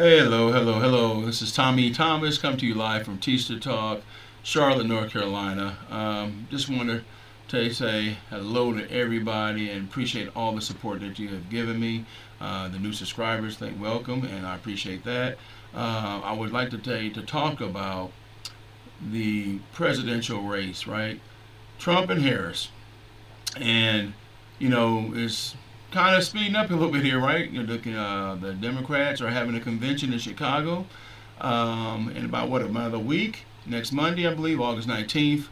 Hello, hello, hello. This is Tommy Thomas, come to you live from Tster Talk, Charlotte, North Carolina. Just want to say hello to everybody and appreciate all the support that you have given me. The new subscribers, welcome, and I appreciate that. I would like to talk about the presidential race, right? Trump and Harris, and it's kind of speeding up a little bit here, right? The Democrats are having a convention in Chicago in about another week, next Monday, I believe, August 19th,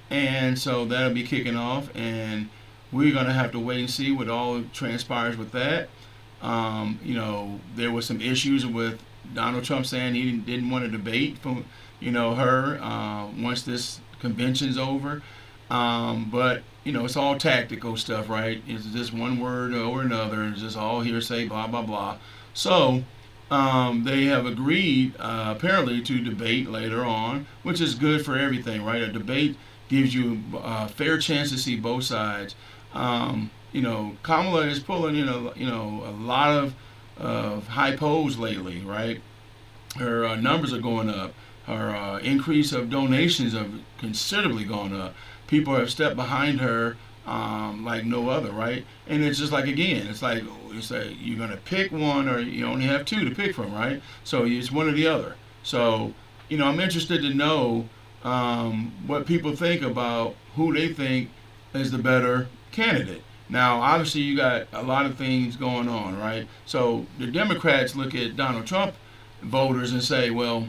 and so that'll be kicking off, and we're gonna have to wait and see what all transpires with that. There was some issues with Donald Trump saying he didn't want to debate from her once this convention's over. But it's all tactical stuff, right? It's just one word or another. It's just all hearsay, blah blah blah. So they have agreed apparently to debate later on, which is good for everything, right? A debate gives you a fair chance to see both sides. Kamala is pulling a lot of high polls lately, right? Her numbers are going up. Her increase of donations have considerably gone up. People have stepped behind her like no other, right? And it's just like, again, it's like you're gonna pick one, or you only have two to pick from, right? So it's one or the other. So I'm interested to know what people think about who they think is the better candidate. Now, obviously, you got a lot of things going on, right? So the Democrats look at Donald Trump voters and say, well,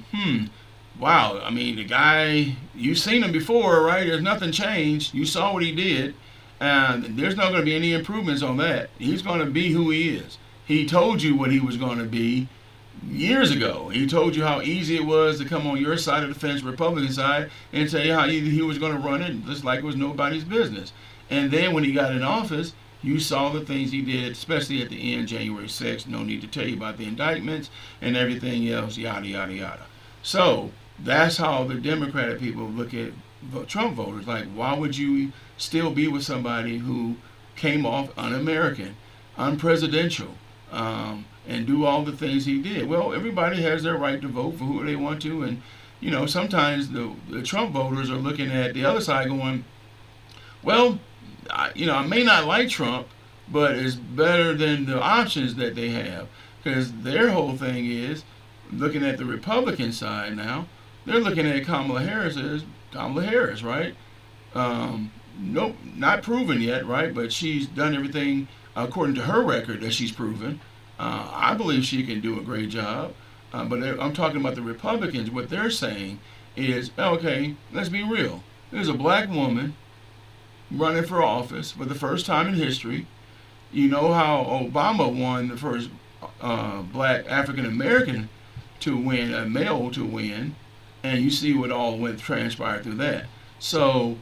wow, I mean, the guy, you've seen him before, right? There's nothing changed. You saw what he did, and there's not going to be any improvements on that. He's going to be who he is. He told you what he was going to be years ago. He told you how easy it was to come on your side of the fence, Republican side, and tell you how he was going to run it just like it was nobody's business. And then when he got in office, you saw the things he did, especially at the end, January 6th. No need to tell you about the indictments and everything else, yada, yada, yada. So that's how the Democratic people look at Trump voters. Like, why would you still be with somebody who came off un-American, unpresidential, and do all the things he did? Well, everybody has their right to vote for who they want to, and sometimes the Trump voters are looking at the other side going, well, I may not like Trump, but it's better than the options that they have, because their whole thing is looking at the Republican side now. They're looking at Kamala Harris as Kamala Harris, right? Nope, not proven yet, right? But she's done everything according to her record that she's proven. I believe she can do a great job. But I'm talking about the Republicans. What they're saying is, okay, let's be real. There's a black woman running for office for the first time in history. You know how Obama won the first black African American to win, a male to win, and you see what all transpired through that. So,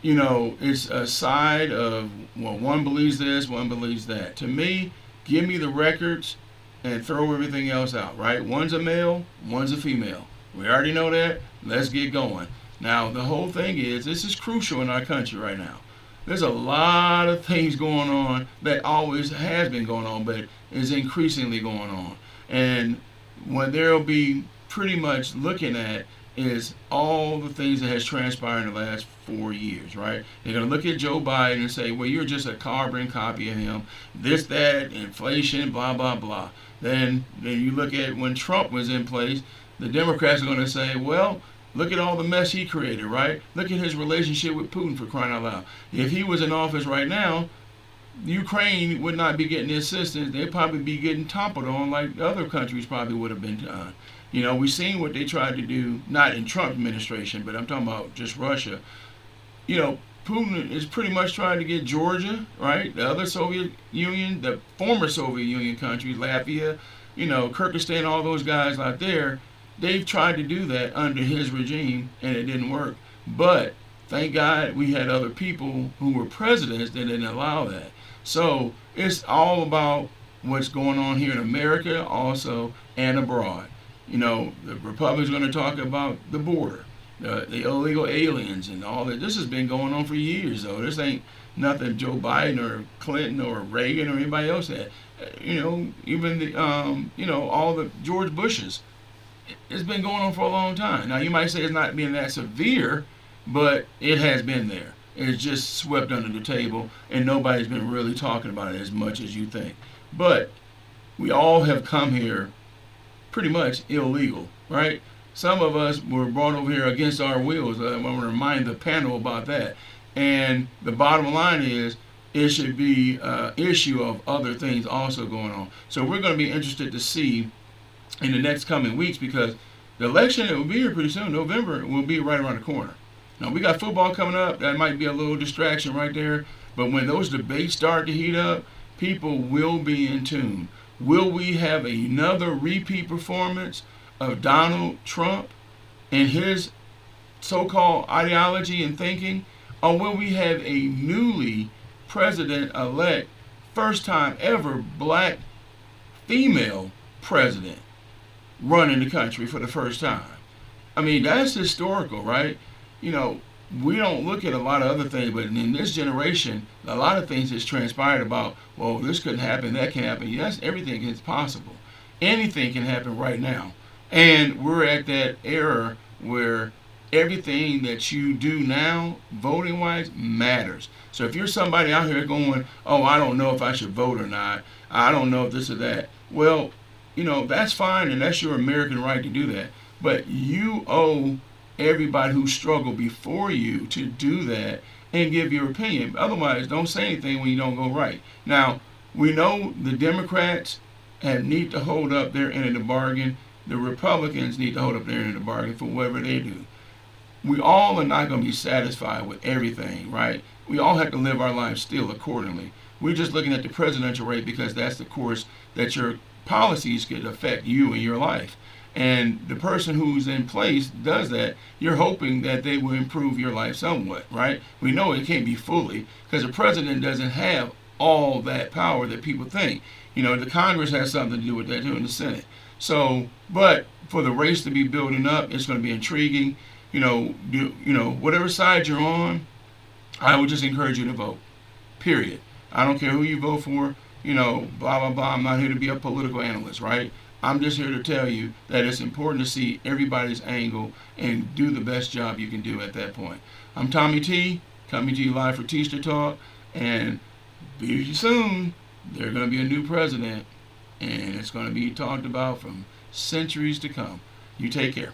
it's a side of, well, one believes this, one believes that. To me, give me the records and throw everything else out, right? One's a male, one's a female. We already know that. Let's get going. Now, the whole thing is, this is crucial in our country right now. There's a lot of things going on that always has been going on, but is increasingly going on. And what they'll be pretty much looking at is all the things that has transpired in the last 4 years, right? They're going to look at Joe Biden and say, well, you're just a carbon copy of him. This, that, inflation, blah, blah, blah. Then you look at when Trump was in place, the Democrats are going to say, well, look at all the mess he created, right? Look at his relationship with Putin, for crying out loud. If he was in office right now, Ukraine would not be getting the assistance. They'd probably be getting toppled on like other countries probably would have been done. We've seen what they tried to do, not in Trump administration, but I'm talking about just Russia. Putin is pretty much trying to get Georgia, right? The other Soviet Union, the former Soviet Union countries, Latvia, Kyrgyzstan, all those guys out there, they've tried to do that under his regime, and it didn't work. But thank God we had other people who were presidents that didn't allow that. So it's all about what's going on here in America also and abroad. The Republicans are going to talk about the border. the illegal aliens and all that. This has been going on for years, though. This ain't nothing Joe Biden or Clinton or Reagan or anybody else had. Even the all the George Bushes. It's been going on for a long time. Now you might say it's not being that severe, but it has been there. It's just swept under the table, and nobody's been really talking about it as much as you think. But we all have come here pretty much illegal, right? Some of us were brought over here against our wills. I want to remind the panel about that. And the bottom line is, it should be an issue of other things also going on. So we're going to be interested to see in the next coming weeks, because the election, it will be here pretty soon. November will be right around the corner. Now, we got football coming up. That might be a little distraction right there. But when those debates start to heat up, people will be in tune. Will we have another repeat performance of Donald Trump and his so-called ideology and thinking? Or will we have a newly president-elect, first time ever black female president running the country for the first time? I mean, that's historical, right? We don't look at a lot of other things, but in this generation, a lot of things has transpired about, well, this couldn't happen, that can happen. Yes, everything is possible. Anything can happen right now. And we're at that era where everything that you do now, voting-wise, matters. So if you're somebody out here going, oh, I don't know if I should vote or not, I don't know if this or that, well, that's fine, and that's your American right to do that. But you owe everybody who struggled before you to do that and give your opinion. Otherwise, don't say anything when you don't go right. Now, we know the Democrats need to hold up their end of the bargain. The Republicans need to hold up their end of the bargain for whatever they do. We all are not going to be satisfied with everything, right? We all have to live our lives still accordingly. We're just looking at the presidential rate because that's the course that your policies could affect you and your life. And the person who's in place does that, you're hoping that they will improve your life somewhat, right? We know it can't be fully, because the president doesn't have all that power that people think. The Congress has something to do with that too, in the Senate. So, but for the race to be building up, it's going to be intriguing. Whatever side you're on, I would just encourage you to vote. Period. I don't care who you vote for. Blah, blah, blah. I'm not here to be a political analyst, right? I'm just here to tell you that it's important to see everybody's angle and do the best job you can do at that point. I'm Tommy T, coming to you live for T-ster Talk, and very soon there's going to be a new president, and it's going to be talked about from centuries to come. You take care.